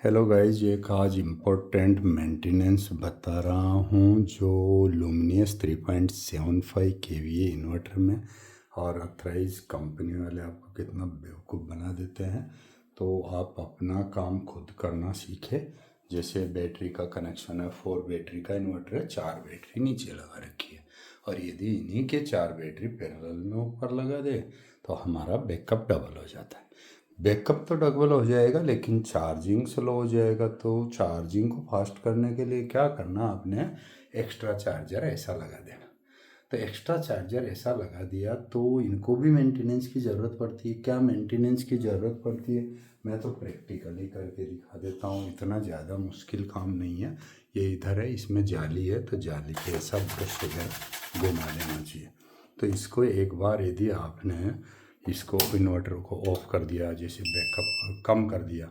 Hello guys, ये एक आज इम्पोर्टेंट मेंटेनेंस बता रहा हूँ जो लुमिनियस 3.75 केवीए इन्वर्टर में और अथराइज कंपनी वाले आपको कितना बेवकूफ़ बना देते हैं। तो आप अपना काम खुद करना सीखें। जैसे बैटरी का कनेक्शन है, 4 बैटरी का इन्वर्टर है, 4 बैटरी नीचे लगा रखी है और यदि इन्हीं के 4 बैटरी पैरेलल में ऊपर लगा दे तो हमारा बैकअप डबल हो जाता है। बैकअप तो डबल हो जाएगा लेकिन चार्जिंग स्लो हो जाएगा। तो चार्जिंग को फास्ट करने के लिए क्या करना, आपने एक्स्ट्रा चार्जर ऐसा लगा देना। तो एक्स्ट्रा चार्जर ऐसा लगा दिया तो इनको भी मेंटेनेंस की ज़रूरत पड़ती है। क्या मेंटेनेंस की ज़रूरत पड़ती है, मैं तो प्रैक्टिकली करके दिखा देता हूँ। इतना ज़्यादा मुश्किल काम नहीं है। ये इधर है, इसमें जाली है तो जाली के ऐसा ब्रश इधर घुमा देना चाहिए। तो इसको एक बार यदि आपने इसको इन्वर्टर को ऑफ़ कर दिया, जैसे बैकअप कम कर दिया,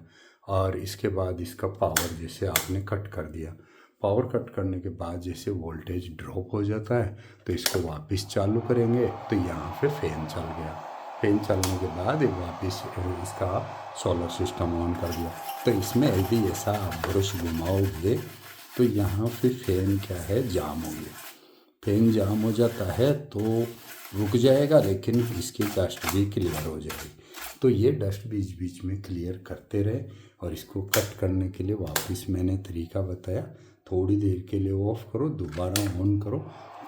और इसके बाद इसका पावर जैसे आपने कट कर दिया, पावर कट करने के बाद जैसे वोल्टेज ड्रॉप हो जाता है तो इसको वापस चालू करेंगे तो यहाँ पे फैन चल गया। फैन चलने के बाद वापस इसका सोलर सिस्टम ऑन कर दिया। तो इसमें यदि ऐसा आप ब्रश घुमाओगे तो यहाँ पे फैन क्या है, जाम हो गया। फैन जाम हो जाता है तो रुक जाएगा लेकिन इसकी डस्ट भी क्लियर हो जाएगी। तो ये डस्ट बीच बीच में क्लियर करते रहे। और इसको कट करने के लिए वापस मैंने तरीका बताया, थोड़ी देर के लिए ऑफ़ करो, दोबारा ऑन करो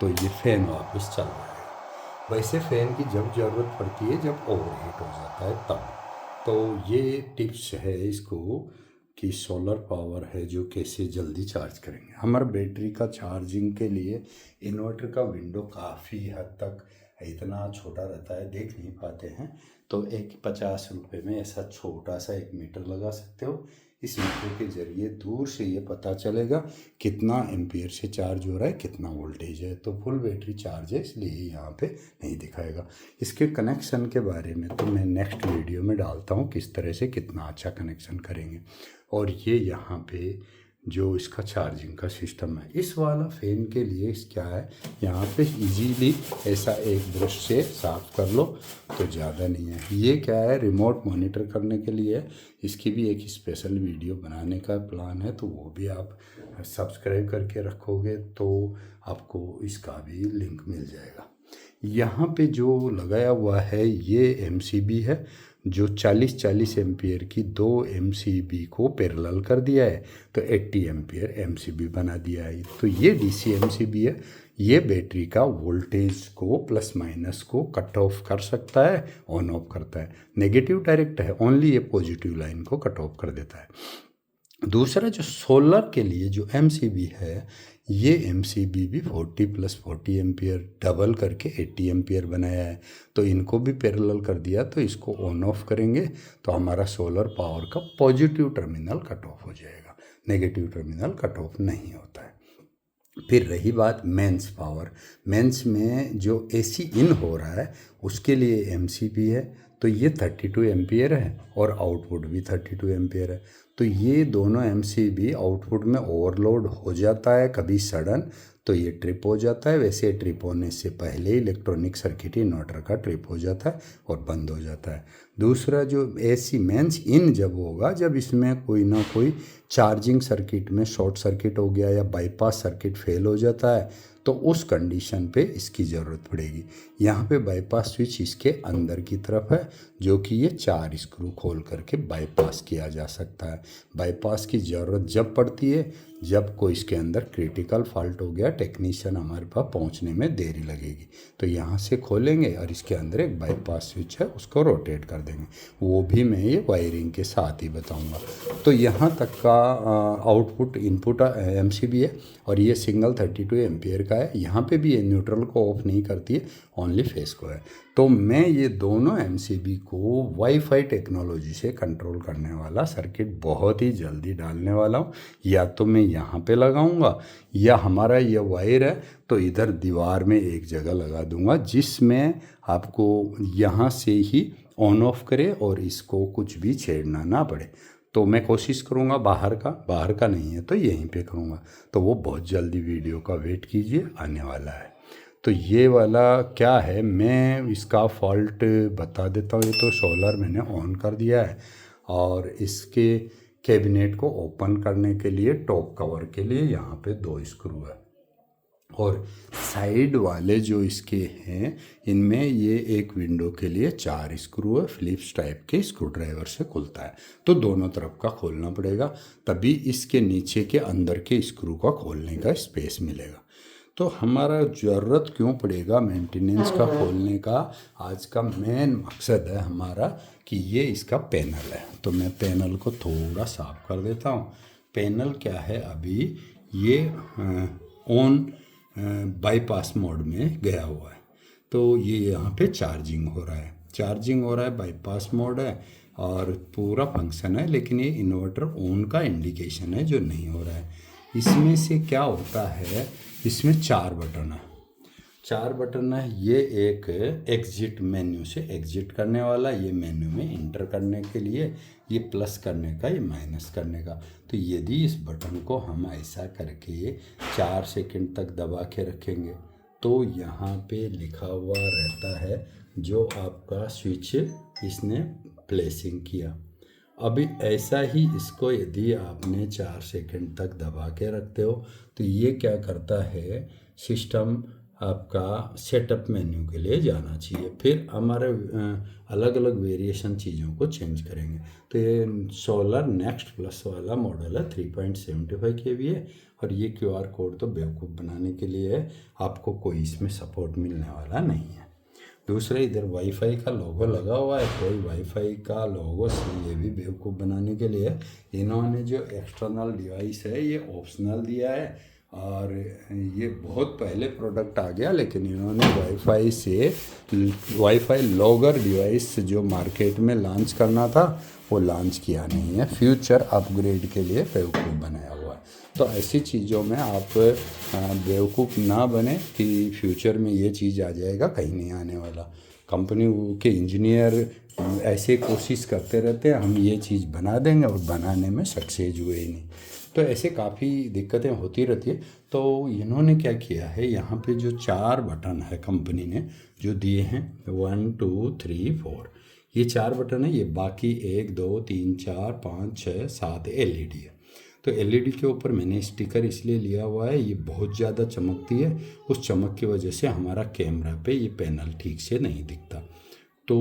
तो ये फ़ैन वापस चल जाएगा। वैसे फ़ैन की जब ज़रूरत पड़ती है, जब ओवरहीट हो जाता है तब। तो ये टिप्स है इसको कि सोलर पावर है जो कैसे जल्दी चार्ज करेंगे। हमारा बैटरी का चार्जिंग के लिए इन्वर्टर का विंडो काफ़ी हद तक इतना छोटा रहता है, देख नहीं पाते हैं। तो एक 50 रुपये में ऐसा छोटा सा एक मीटर लगा सकते हो। इस मीटर के ज़रिए दूर से ये पता चलेगा कितना एम्पियर से चार्ज हो रहा है, कितना वोल्टेज है। तो फुल बैटरी चार्ज है इसलिए यहाँ पे नहीं दिखाएगा। इसके कनेक्शन के बारे में तो मैं नेक्स्ट वीडियो में डालता हूँ किस तरह से कितना अच्छा कनेक्शन करेंगे। और ये यहाँ पे जो इसका चार्जिंग का सिस्टम है, इस वाला फ़ैन के लिए क्या है, यहाँ पे इजीली ऐसा एक ब्रश से साफ़ कर लो तो ज़्यादा नहीं है। ये क्या है, रिमोट मॉनिटर करने के लिए है। इसकी भी एक स्पेशल वीडियो बनाने का प्लान है, तो वो भी आप सब्सक्राइब करके रखोगे तो आपको इसका भी लिंक मिल जाएगा। यहाँ पे जो लगाया हुआ है ये एमसीबी है, जो 40-40 एम्पियर की 2 एमसीबी को पैरेलल कर दिया है तो 80 एम्पियर एमसीबी बना दिया है। तो ये डीसी एमसीबी है। ये बैटरी का वोल्टेज को प्लस माइनस को कट ऑफ कर सकता है, ऑन ऑफ करता है। नेगेटिव डायरेक्ट है, ओनली ये पॉजिटिव लाइन को कट ऑफ कर देता है। दूसरा जो सोलर के लिए जो एमसीबी है, ये एमसीबी भी 40+40 एम्पियर डबल करके 80 एम्पियर बनाया है। तो इनको भी पैरेलल कर दिया तो इसको ऑन ऑफ करेंगे तो हमारा सोलर पावर का पॉजिटिव टर्मिनल कट ऑफ हो जाएगा, नेगेटिव टर्मिनल कट ऑफ नहीं होता है। फिर रही बात मेंस पावर, मेंस में जो एसी इन हो रहा है उसके लिए एमसीबी है। तो ये 32 एम्पियर है और आउटपुट भी 32 एम्पियर है। तो ये दोनों एमसीबी आउटपुट में ओवरलोड हो जाता है कभी सडन, तो ये ट्रिप हो जाता है। वैसे ट्रिप होने से पहले इलेक्ट्रॉनिक सर्किट इन्वर्टर का ट्रिप हो जाता है और बंद हो जाता है। दूसरा जो एसी मेंस इन जब होगा, जब इसमें कोई ना कोई चार्जिंग सर्किट में शॉर्ट सर्किट हो गया या बाईपास सर्किट फेल हो जाता है तो उस कंडीशन पे इसकी ज़रूरत पड़ेगी। यहाँ पे बाईपास स्विच इसके अंदर की तरफ है जो कि ये 4 स्क्रू खोल करके बाईपास किया जा सकता है। बाईपास की ज़रूरत जब पड़ती है जब कोई इसके अंदर क्रिटिकल फॉल्ट हो गया, टेक्नीशियन हमारे पास पहुंचने में देरी लगेगी, तो यहाँ से खोलेंगे और इसके अंदर एक बाईपास स्विच है उसको रोटेट कर देंगे। वो भी मैं ये वायरिंग के साथ ही बताऊंगा। तो यहाँ तक का आउटपुट इनपुट एमसीबी है और ये सिंगल 32 एम्पियर का है। यहाँ पे भी ये न्यूट्रल को ऑफ नहीं करती है, ओनली फेस को है। तो मैं ये दोनों एमसीबी को वाईफाई टेक्नोलॉजी से कंट्रोल करने वाला सर्किट बहुत ही जल्दी डालने वाला हूँ। या तो मैं यहाँ पे लगाऊंगा या हमारा ये वायर है तो इधर दीवार में एक जगह लगा दूंगा जिसमें आपको यहाँ से ही ऑन ऑफ करे और इसको कुछ भी छेड़ना ना पड़े। तो मैं कोशिश करूँगा बाहर का नहीं है तो यहीं पे करूँगा। तो वो बहुत जल्दी वीडियो का वेट कीजिए, आने वाला है। तो ये वाला क्या है, मैं इसका फॉल्ट बता देता हूँ। ये तो सोलर मैंने ऑन कर दिया है और इसके कैबिनेट को ओपन करने के लिए टॉप कवर के लिए यहाँ पे 2 स्क्रू है, और साइड वाले जो इसके हैं इनमें ये एक विंडो के लिए 4 स्क्रू है, फिलिप्स टाइप के स्क्रू ड्राइवर से खुलता है। तो दोनों तरफ का खोलना पड़ेगा, तभी इसके नीचे के अंदर के स्क्रू का खोलने का स्पेस मिलेगा। तो हमारा ज़रूरत क्यों पड़ेगा मेंटेनेंस का खोलने का, आज का मेन मकसद है हमारा कि ये इसका पैनल है। तो मैं पैनल को थोड़ा साफ कर देता हूँ। पैनल क्या है, अभी ये ऑन बाईपास मोड में गया हुआ है, तो ये यहाँ पे चार्जिंग हो रहा है, बाईपास मोड है और पूरा फंक्शन है, लेकिन ये इन्वर्टर ऑन का इंडिकेशन है जो नहीं हो रहा है। इसमें से क्या होता है, इसमें 4 बटन है। ये एक एग्जिट मेन्यू से एग्जिट करने वाला, ये मेन्यू में इंटर करने के लिए, ये प्लस करने का, ये माइनस करने का। तो यदि इस बटन को हम ऐसा करके 4 सेकंड तक दबा के रखेंगे तो यहाँ पे लिखा हुआ रहता है जो आपका स्विच इसने प्लेसिंग किया। अभी ऐसा ही इसको यदि आपने 4 सेकंड तक दबा के रखते हो तो ये क्या करता है, सिस्टम आपका सेटअप मेन्यू के लिए जाना चाहिए। फिर हमारे अलग अलग वेरिएशन चीज़ों को चेंज करेंगे। तो ये सोलर नेक्स्ट प्लस वाला मॉडल है, 3.75 kVA है, और ये QR कोड तो बेवकूफ़ बनाने के लिए है, आपको कोई इसमें सपोर्ट मिलने वाला नहीं है। दूसरे इधर वाईफाई का लोगो लगा हुआ है, कोई वाईफाई का लोगो से ये भी बेवकूफ़ बनाने के लिए है। इन्होंने जो एक्सटर्नल डिवाइस है ये ऑप्शनल दिया है, और ये बहुत पहले प्रोडक्ट आ गया, लेकिन इन्होंने वाईफाई लॉगर डिवाइस जो मार्केट में लॉन्च करना था वो लॉन्च किया नहीं है, फ्यूचर अपग्रेड के लिए बेवकूफ़ बनाया हुआ है। तो ऐसी चीज़ों में आप बेवकूफ़ ना बने कि फ्यूचर में ये चीज़ आ जाएगा, कहीं नहीं आने वाला। कंपनी के इंजीनियर ऐसे कोशिश करते रहते हैं, हम ये चीज़ बना देंगे, और बनाने में सक्सेस हुए ही नहीं। तो ऐसे काफ़ी दिक्कतें होती रहती है। तो इन्होंने क्या किया है, यहाँ पे जो 4 बटन है कंपनी ने जो दिए हैं, 1 2 3 4, ये 4 बटन है। ये बाकी 1 2 3 4 5 6 7 LED है। तो LED के ऊपर मैंने स्टिकर इसलिए लिया हुआ है, ये बहुत ज़्यादा चमकती है, उस चमक की वजह से हमारा कैमरा पे ये पैनल ठीक से नहीं दिखता। तो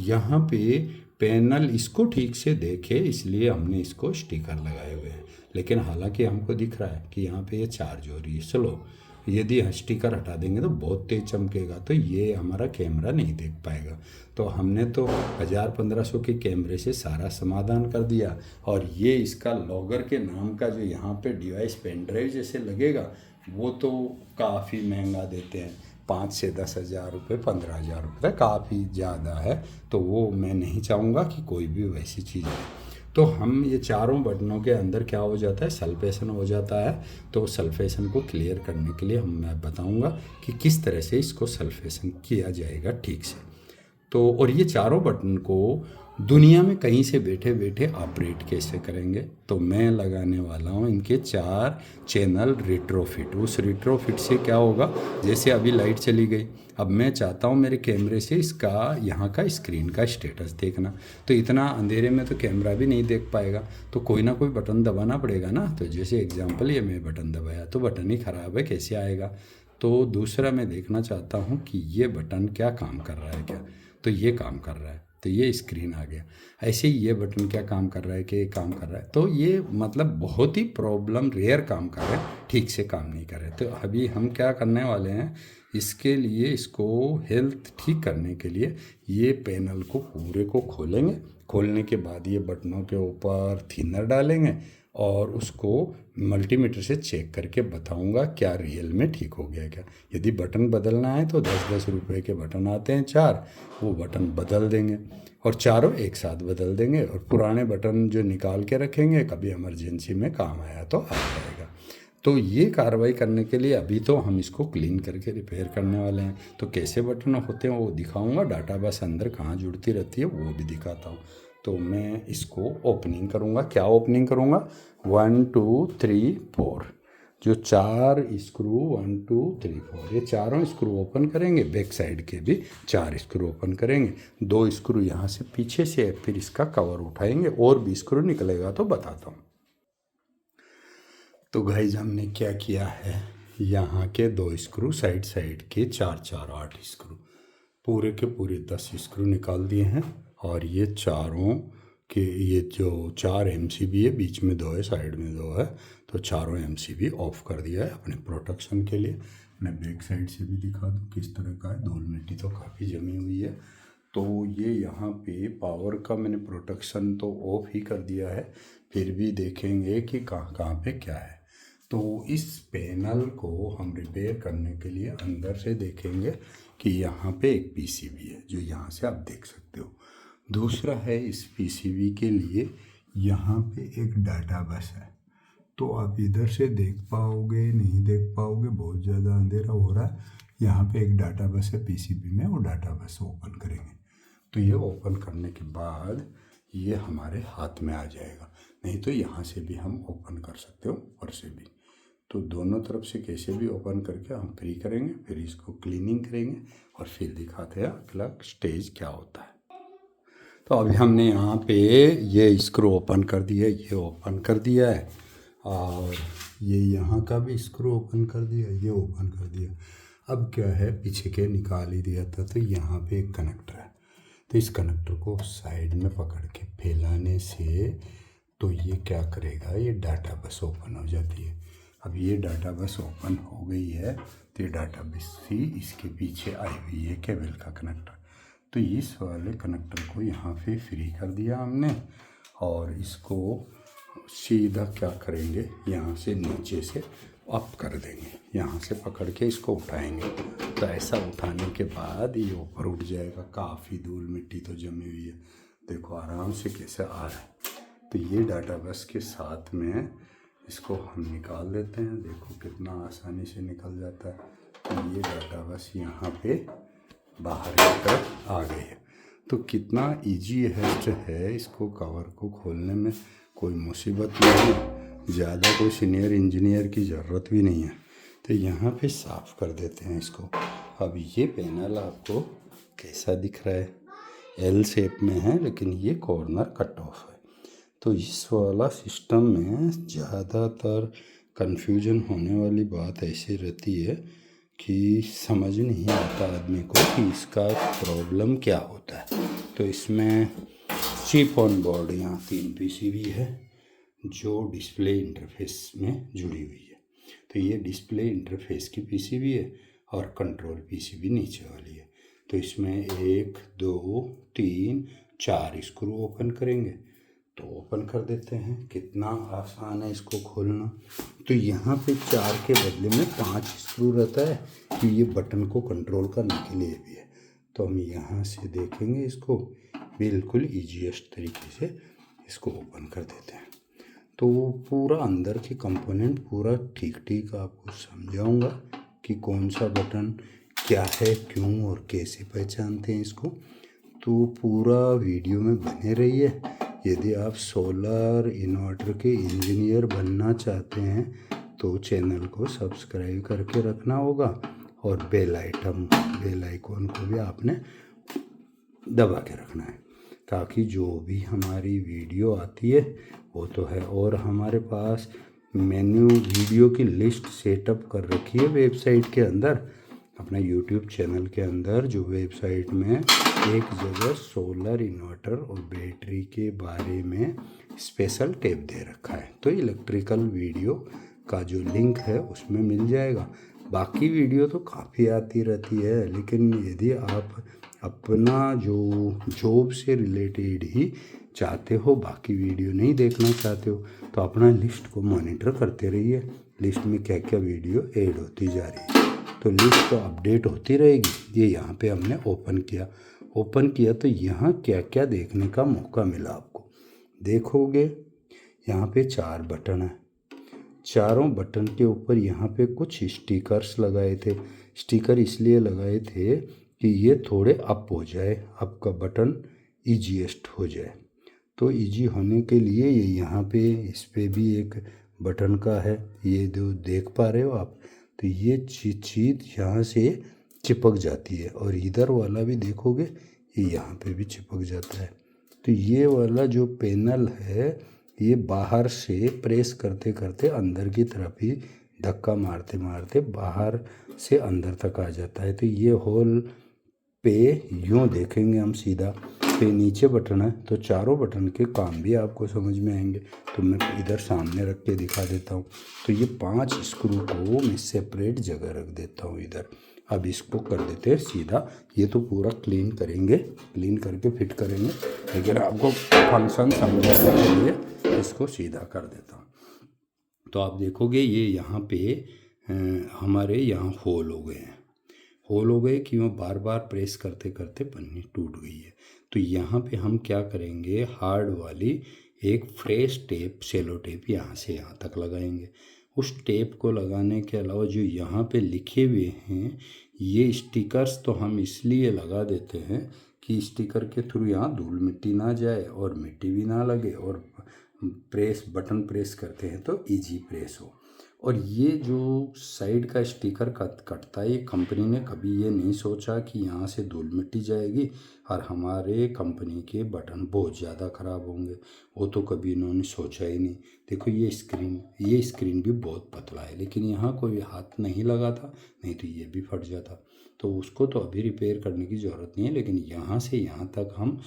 यहाँ पे पैनल इसको ठीक से देखे इसलिए हमने इसको स्टिकर लगाए हुए हैं, लेकिन हालांकि हमको दिख रहा है कि यहाँ पे ये चार्ज हो रही है स्लो। यदि स्टिकर हटा देंगे तो बहुत तेज चमकेगा, तो ये हमारा कैमरा नहीं देख पाएगा। तो हमने तो 1000-1500 के कैमरे से सारा समाधान कर दिया। और ये इसका लॉगर के नाम का जो यहाँ पे डिवाइस पेन ड्राइव जैसे लगेगा, वो तो काफ़ी महंगा देते हैं, 5 से 10 हज़ार रुपये, 15 हज़ार रुपये, काफ़ी ज़्यादा है। तो वो मैं नहीं चाहूँगा कि कोई भी वैसी चीज़ है। तो हम ये चारों बटनों के अंदर क्या हो जाता है, सल्फेशन हो जाता है। तो सल्फेशन को क्लियर करने के लिए मैं बताऊँगा कि किस तरह से इसको सल्फेशन किया जाएगा ठीक से। तो और ये चारों बटन को दुनिया में कहीं से बैठे बैठे ऑपरेट कैसे करेंगे, तो मैं लगाने वाला हूँ इनके 4 चैनल रिट्रोफिट। उस रिट्रोफिट से क्या होगा, जैसे अभी लाइट चली गई, अब मैं चाहता हूँ मेरे कैमरे से इसका यहाँ का स्क्रीन का स्टेटस देखना, तो इतना अंधेरे में तो कैमरा भी नहीं देख पाएगा, तो कोई ना कोई बटन दबाना पड़ेगा ना। तो जैसे एग्जांपल ये मैं बटन दबाया तो बटन ही ख़राब है, कैसे आएगा। तो दूसरा मैं देखना चाहता हूँ कि ये बटन क्या काम कर रहा है, क्या, तो ये काम कर रहा है, तो ये स्क्रीन आ गया। ऐसे ही ये बटन क्या काम कर रहा है, कि काम कर रहा है, तो ये मतलब बहुत ही प्रॉब्लम रेयर काम कर रहे हैं, ठीक से काम नहीं कर रहे। तो अभी हम क्या करने वाले हैं, इसके लिए इसको हेल्थ ठीक करने के लिए ये पैनल को पूरे को खोलेंगे। खोलने के बाद ये बटनों के ऊपर थिनर डालेंगे और उसको मल्टीमीटर से चेक करके बताऊंगा क्या रियल में ठीक हो गया क्या। यदि बटन बदलना है तो 10-10 रुपए के बटन आते हैं 4, वो बटन बदल देंगे और चारों एक साथ बदल देंगे, और पुराने बटन जो निकाल के रखेंगे, कभी इमरजेंसी में काम आया तो आ जाएगा। तो ये कार्रवाई करने के लिए अभी तो हम इसको क्लीन करके रिपेयर करने वाले हैं। तो कैसे बटन होते हैं वो दिखाऊंगा, डाटा बस अंदर कहाँ जुड़ती रहती है वो भी दिखाता हूँ। तो मैं इसको ओपनिंग करूँगा। क्या ओपनिंग करूँगा, 1 2 3 4। जो 4 स्क्रू 1 2 3 4 ये चारों स्क्रू ओपन करेंगे, बैक साइड के भी 4 स्क्रू ओपन करेंगे, 2 स्क्रू यहाँ से पीछे से, फिर इसका कवर उठाएंगे, और भी स्क्रू निकलेगा तो बताता हूँ। तो गाइस हमने क्या किया है, यहाँ के 2 स्क्रू साइड के 4 4 8 स्क्रू पूरे के पूरे 10 स्क्रू निकाल दिए हैं। और ये चारों के ये जो 4 MCB है, बीच में 2 है, साइड में 2 है, तो चारों MCB ऑफ कर दिया है अपने प्रोटेक्शन के लिए। मैं बैक साइड से भी दिखा दूँ किस तरह का है, धूल मिट्टी तो काफ़ी जमी हुई है। तो ये यहाँ पे पावर का मैंने प्रोटेक्शन तो ऑफ ही कर दिया है, फिर भी देखेंगे कि कहाँ कहाँ पे क्या है। तो इस पैनल को हम रिपेयर करने के लिए अंदर से देखेंगे कि यहाँ पे एक PCB है, जो यहाँ से आप देख सकते हो। दूसरा है, इस PCB के लिए यहाँ पे एक डाटा बस है, तो आप इधर से देख पाओगे नहीं देख पाओगे, बहुत ज़्यादा अंधेरा हो रहा है। यहाँ पे एक डाटा बस है PCB में, वो डाटा बस ओपन करेंगे। तो ये ओपन करने के बाद ये हमारे हाथ में आ जाएगा, नहीं तो यहाँ से भी हम ओपन कर सकते हो, ऊपर से भी। तो दोनों तरफ से कैसे भी ओपन करके हम फ्री करेंगे, फिर इसको क्लीनिंग करेंगे और फिर दिखाते हैं अगला स्टेज क्या होता है। तो अभी हमने यहाँ पे ये स्क्रू ओपन कर दिया, ये ओपन कर दिया है, और ये यहाँ का भी स्क्रू ओपन कर दिया, ये ओपन कर दिया। अब क्या है, पीछे के निकाल ही दिया था, तो यहाँ पे एक कनेक्टर है, तो इस कनेक्टर को साइड में पकड़ के फैलाने से तो ये क्या करेगा, ये डाटा बस ओपन हो जाती है। अब ये डाटा बस ओपन हो गई है, तो ये डाटा बस ही इसके पीछे आई हुई है केबल का कनेक्टर। तो इस वाले कनेक्टर को यहाँ पे फ्री कर दिया हमने, और इसको सीधा क्या करेंगे, यहाँ से नीचे से अप कर देंगे, यहाँ से पकड़ के इसको उठाएंगे। तो ऐसा उठाने के बाद ये ऊपर उठ जाएगा। काफ़ी धूल मिट्टी तो जमी हुई है, देखो आराम से कैसे आ रहा है। तो ये डाटा बस के साथ में इसको हम निकाल देते हैं, देखो कितना आसानी से निकल जाता है। तो ये डाटा बस यहाँ पे बाहर की तरफ आ गई है। तो कितना इजी है इसको कवर को खोलने में, कोई मुसीबत नहीं है, ज़्यादा कोई सीनियर इंजीनियर की ज़रूरत भी नहीं है। तो यहाँ पे साफ़ कर देते हैं इसको। अब ये पैनल आपको कैसा दिख रहा है, L शेप में है, लेकिन ये कॉर्नर कट ऑफ है। तो इस वाला सिस्टम में ज़्यादातर कन्फ्यूजन होने वाली बात ऐसी रहती है कि समझ नहीं आता आदमी को कि इसका प्रॉब्लम क्या होता है। तो इसमें चिप ऑन बोर्ड यहाँ 3 PCB है, जो डिस्प्ले इंटरफेस में जुड़ी हुई है। तो ये डिस्प्ले इंटरफेस की PCB है, और कंट्रोल PCB नीचे वाली है। तो इसमें 1 2 3 4 स्क्रू ओपन करेंगे। तो ओपन कर देते हैं, कितना आसान है इसको खोलना। तो यहाँ पे 4 के बदले में 5 स्क्रू रहता है, कि ये बटन को कंट्रोल करने के लिए भी है। तो हम यहाँ से देखेंगे इसको, बिल्कुल ईजीएस्ट तरीके से इसको ओपन कर देते हैं। तो पूरा अंदर के कंपोनेंट पूरा ठीक आपको समझाऊंगा कि कौन सा बटन क्या है, क्यों और कैसे पहचानते हैं इसको। तो पूरा वीडियो में बने रहिए। यदि आप सोलर इन्वर्टर के इंजीनियर बनना चाहते हैं तो चैनल को सब्सक्राइब करके रखना होगा, और बेल आइकॉन को भी आपने दबा के रखना है, ताकि जो भी हमारी वीडियो आती है वो तो है। और हमारे पास मेन्यू वीडियो की लिस्ट सेटअप कर रखी है वेबसाइट के अंदर, अपना यूट्यूब चैनल के अंदर, जो वेबसाइट में एक जगह सोलर इन्वर्टर और बैटरी के बारे में स्पेशल टैब दे रखा है। तो इलेक्ट्रिकल वीडियो का जो लिंक है उसमें मिल जाएगा। बाकी वीडियो तो काफ़ी आती रहती है, लेकिन यदि आप अपना जो जॉब से रिलेटेड ही चाहते हो, बाकी वीडियो नहीं देखना चाहते हो, तो अपना लिस्ट को मॉनिटर करते रहिए, लिस्ट में क्या क्या वीडियो ऐड होती जा रही है। तो लिस्ट तो अपडेट होती रहेगी। ये यहाँ पे हमने ओपन किया तो यहाँ क्या क्या देखने का मौका मिला आपको। देखोगे यहाँ पे 4 बटन है, चारों बटन के ऊपर यहाँ पे कुछ स्टिकर्स लगाए थे। स्टिकर इसलिए लगाए थे कि ये थोड़े अप हो जाए, अप का बटन ईजीएस्ट हो जाए। तो ईजी होने के लिए ये यहाँ पे इस पे भी एक बटन का है, ये जो देख पा रहे हो आप, तो ये चीज यहाँ से चिपक जाती है। और इधर वाला भी देखोगे ये यहाँ पे भी चिपक जाता है। तो ये वाला जो पैनल है ये बाहर से प्रेस करते करते अंदर की तरफ ही धक्का मारते मारते बाहर से अंदर तक आ जाता है। तो ये होल पे यूँ देखेंगे हम सीधा, पे नीचे बटन है, तो चारों बटन के काम भी आपको समझ में आएंगे। तो मैं इधर सामने रख के दिखा देता हूँ। तो ये 5 स्क्रू को मैं सेपरेट जगह रख देता हूँ इधर। अब इसको कर देते हैं सीधा। ये तो पूरा क्लीन करेंगे, क्लीन करके फिट करेंगे, लेकिन आपको फंक्शन समझाने के लिए इसको सीधा कर देता हूँ। तो आप देखोगे ये यहाँ पे हमारे यहाँ होल हो गए हैं। होल हो गए क्यों? बार बार प्रेस करते करते पन्नी टूट गई है। तो यहाँ पे हम क्या करेंगे, हार्ड वाली एक फ्रेश टेप, सेलो टेप यहाँ से यहाँ तक लगाएंगे। उस टेप को लगाने के अलावा जो यहाँ पे लिखे हुए हैं ये स्टिकर्स तो हम इसलिए लगा देते हैं कि स्टिकर के थ्रू यहाँ धूल मिट्टी ना जाए और मिट्टी भी ना लगे, और प्रेस बटन प्रेस करते हैं तो इजी प्रेस हो। और ये जो साइड का स्टिकर कटता है, ये कंपनी ने कभी ये नहीं सोचा कि यहाँ से धूल मिट्टी जाएगी और हमारे कंपनी के बटन बहुत ज़्यादा ख़राब होंगे। वो तो कभी इन्होंने सोचा ही नहीं। देखो ये स्क्रीन भी बहुत पतला है, लेकिन यहाँ कोई हाथ नहीं लगा था, नहीं तो ये भी फट जाता। तो उसको तो अभी रिपेयर करने की ज़रूरत नहीं है, लेकिन यहाँ से यहाँ तक हम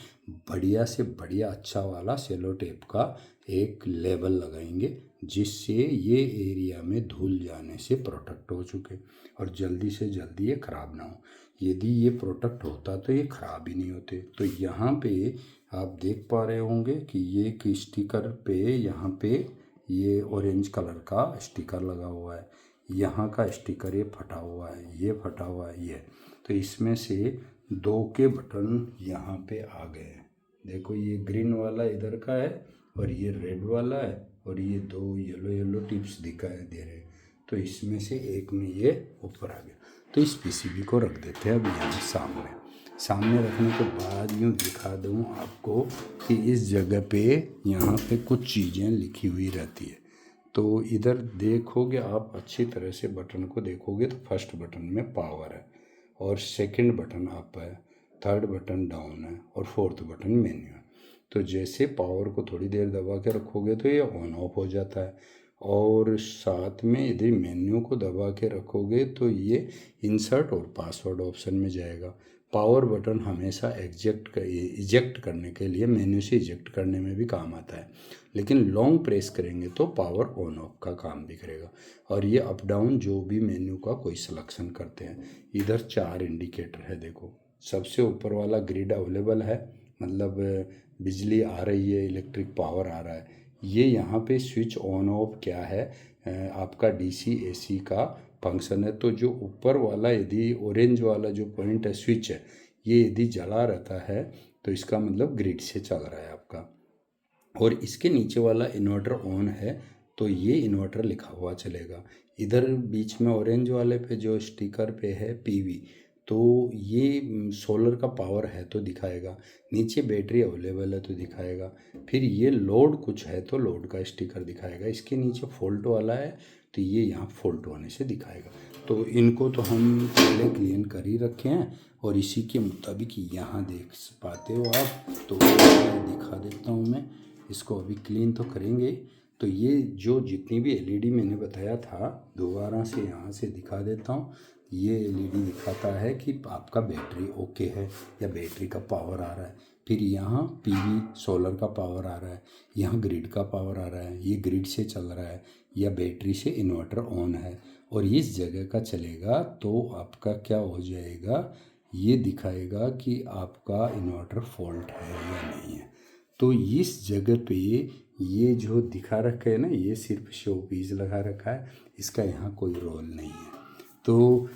बढ़िया से बढ़िया अच्छा वाला सेलो टेप का एक लेबल लगाएंगे, जिससे ये एरिया में धूल जाने से प्रोटेक्ट हो चुके और जल्दी से जल्दी ये ख़राब ना हो। यदि ये प्रोटेक्ट होता तो ये ख़राब ही नहीं होते। तो यहाँ पे आप देख पा रहे होंगे कि ये एक स्टिकर पे, यहाँ पे ये ऑरेंज कलर का स्टिकर लगा हुआ है, यहाँ का स्टिकर ये फटा हुआ है, ये फटा हुआ है ये। तो इसमें से 2 के बटन यहाँ पे आ गए हैं। देखो ये ग्रीन वाला इधर का है और ये रेड वाला है, और ये 2 येलो टिप्स दिखाई दे रहे हैं। तो इसमें से एक में ये ऊपर आ गया। तो इस पीसीबी को रख देते हैं अब यहाँ सामने रखने के बाद यूँ दिखा दूँ आपको कि इस जगह पे यहाँ पे कुछ चीज़ें लिखी हुई रहती है। तो इधर देखोगे आप अच्छी तरह से, बटन को देखोगे तो फर्स्ट बटन में पावर है, और सेकंड बटन अप है, थर्ड बटन डाउन है, और फोर्थ बटन मेन्यू है। तो जैसे पावर को थोड़ी देर दबा के रखोगे तो ये ऑन ऑफ हो जाता है, और साथ में यदि मेन्यू को दबा के रखोगे तो ये इंसर्ट और पासवर्ड ऑप्शन में जाएगा। पावर बटन हमेशा इजेक्ट करने के लिए, मेन्यू से इजेक्ट करने में भी काम आता है, लेकिन लॉन्ग प्रेस करेंगे तो पावर ऑन ऑफ का काम भी करेगा। और ये अप डाउन जो भी मेन्यू का कोई सिलेक्शन करते हैं। इधर 4 इंडिकेटर है, देखो सबसे ऊपर वाला ग्रिड अवेलेबल है, मतलब बिजली आ रही है, इलेक्ट्रिक पावर आ रहा है। ये यहाँ पे स्विच ऑन ऑफ क्या है, आपका डीसी एसी का फंक्शन है। तो जो ऊपर वाला यदि ऑरेंज वाला जो पॉइंट है, स्विच है, ये यदि जला रहता है तो इसका मतलब ग्रिड से चल रहा है आपका। और इसके नीचे वाला इन्वर्टर ऑन है तो ये इन्वर्टर लिखा हुआ चलेगा। इधर बीच में ऑरेंज वाले पे जो स्टिकर पे है पीवी, तो ये सोलर का पावर है तो दिखाएगा। नीचे बैटरी अवेलेबल है तो दिखाएगा। फिर ये लोड कुछ है तो लोड का स्टिकर दिखाएगा। इसके नीचे फॉल्ट वाला है तो ये यहाँ फॉल्ट होने से दिखाएगा। तो इनको तो हम पहले क्लीन कर ही रखे हैं, और इसी के मुताबिक यहाँ देख पाते हो आप। तो दिखा देता हूँ मैं इसको, अभी क्लीन तो करेंगे। तो ये जो जितनी भी एलईडी मैंने बताया था, दोबारा से यहाँ से दिखा देता हूँ। ये एलईडी दिखाता है कि आपका बैटरी ओके है या बैटरी का पावर आ रहा है। फिर यहाँ पीवी सोलर का पावर आ रहा है, यहाँ ग्रिड का पावर आ रहा है, ये ग्रिड से चल रहा है या बैटरी से इन्वर्टर ऑन है, और इस जगह का चलेगा तो आपका क्या हो जाएगा, ये दिखाएगा कि आपका इन्वर्टर फॉल्ट है या नहीं है। तो इस जगह पे ये जो दिखा रखा है ना, ये सिर्फ शो पीस लगा रखा है, इसका यहाँ कोई रोल नहीं है। तो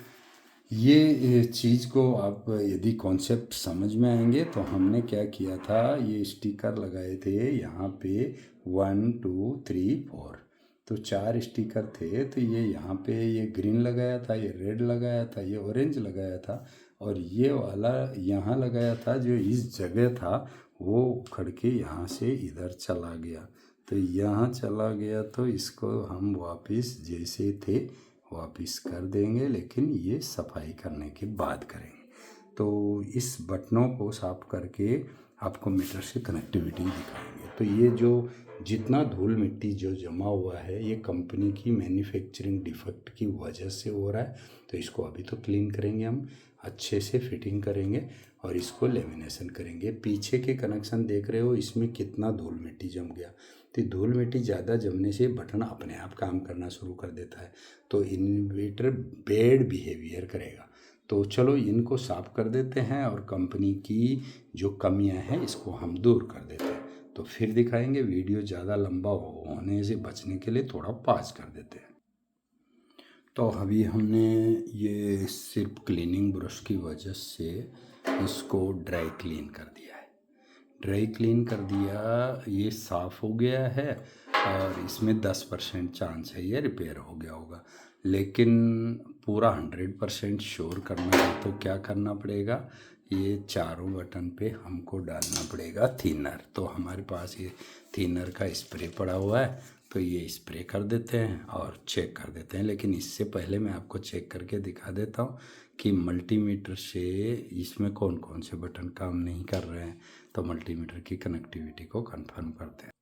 ये चीज़ को आप यदि कॉन्सेप्ट समझ में आएंगे तो हमने क्या किया था, ये स्टिकर लगाए थे यहाँ पे 1 2 3 4, तो 4 स्टिकर थे। तो ये यहाँ पे ये ग्रीन लगाया था, ये रेड लगाया था, ये ऑरेंज लगाया था, और ये वाला यहाँ लगाया था। जो इस जगह था वो उखड़ के यहाँ से इधर चला गया। तो यहाँ चला गया, तो इसको हम वापस जैसे थे वापस कर देंगे, लेकिन ये सफाई करने के बाद करेंगे। तो इस बटनों को साफ करके आपको मीटर से कनेक्टिविटी दिखाएंगे। तो ये जो जितना धूल मिट्टी जो जमा हुआ है ये कंपनी की मैन्युफैक्चरिंग डिफेक्ट की वजह से हो रहा है। तो इसको अभी तो क्लीन करेंगे, हम अच्छे से फिटिंग करेंगे और इसको लेमिनेशन करेंगे। पीछे के कनेक्शन देख रहे हो, इसमें कितना धूल मिट्टी जम गया। तो धूल मिट्टी ज़्यादा जमने से बटन अपने आप काम करना शुरू कर देता है, तो इन्वर्टर बैड बिहेवियर करेगा। तो चलो इनको साफ कर देते हैं और कंपनी की जो कमियां हैं इसको हम दूर कर देते हैं। तो फिर दिखाएंगे। वीडियो ज़्यादा लंबा होने से बचने के लिए थोड़ा पॉज कर देते हैं। तो अभी हमने ये सिर्फ क्लीनिंग ब्रश की वजह से इसको ड्राई क्लीन कर दिया है। ड्राई क्लीन कर दिया, ये साफ़ हो गया है और इसमें 10% चांस है ये रिपेयर हो गया होगा। लेकिन पूरा 100% श्योर करना है तो क्या करना पड़ेगा, ये चारों बटन पे हमको डालना पड़ेगा थिनर। तो हमारे पास ये थिनर का स्प्रे पड़ा हुआ है, तो ये स्प्रे कर देते हैं और चेक कर देते हैं। लेकिन इससे पहले मैं आपको चेक करके दिखा देता हूँ कि मल्टीमीटर से इसमें कौन कौन से बटन काम नहीं कर रहे हैं। तो मल्टीमीटर की कनेक्टिविटी को कंफर्म करते हैं।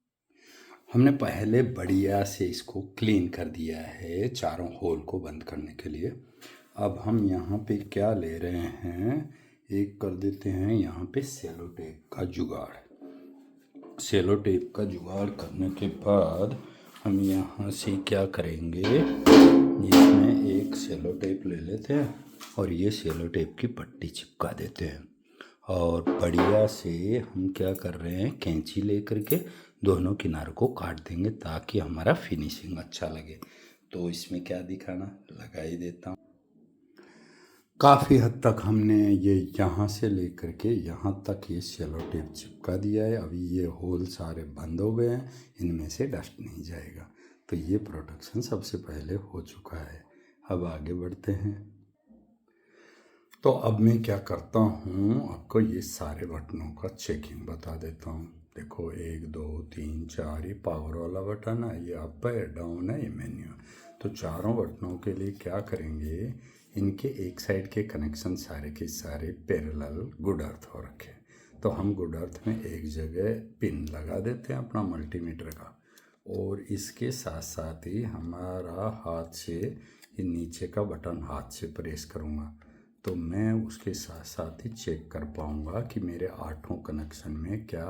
हमने पहले बढ़िया से इसको क्लीन कर दिया है चारों होल को बंद करने के लिए। अब हम यहाँ पे क्या ले रहे हैं, एक कर देते हैं यहाँ पे सेलो टेप का जुगाड़। सेलो टेप का जुगाड़ करने के बाद हम यहाँ से क्या करेंगे, इसमें एक सेलो टेप ले लेते हैं और ये सेलो टेप की पट्टी चिपका देते हैं। और बढ़िया से हम क्या कर रहे हैं, कैंची लेकर के दोनों किनारों को काट देंगे ताकि हमारा फिनिशिंग अच्छा लगे। तो इसमें क्या दिखाना, लगा ही देता हूँ। काफ़ी हद तक हमने ये यहाँ से लेकर के यहाँ तक ये सेलो टेप चिपका दिया है। अभी ये होल सारे बंद हो गए हैं, इनमें से डस्ट नहीं जाएगा। तो ये प्रोटेक्शन सबसे पहले हो चुका है। अब आगे बढ़ते हैं। तो अब मैं क्या करता हूँ, आपको ये सारे बटनों का चेकिंग बता देता हूँ। देखो 1 2 3 4 ये पावर वाला बटन है, ये अप है, डाउन है, ये मेन्यू है। तो चारों बटनों के लिए क्या करेंगे, इनके एक साइड के कनेक्शन सारे के सारे पैरेलल गुड अर्थ हो रखे। तो हम गुड अर्थ में एक जगह पिन लगा देते हैं अपना मल्टीमीटर का, और इसके साथ साथ ही हमारा हाथ से ये नीचे का बटन हाथ से प्रेस करूँगा, तो मैं उसके साथ साथ ही चेक कर पाऊँगा कि मेरे 8 कनेक्शन में क्या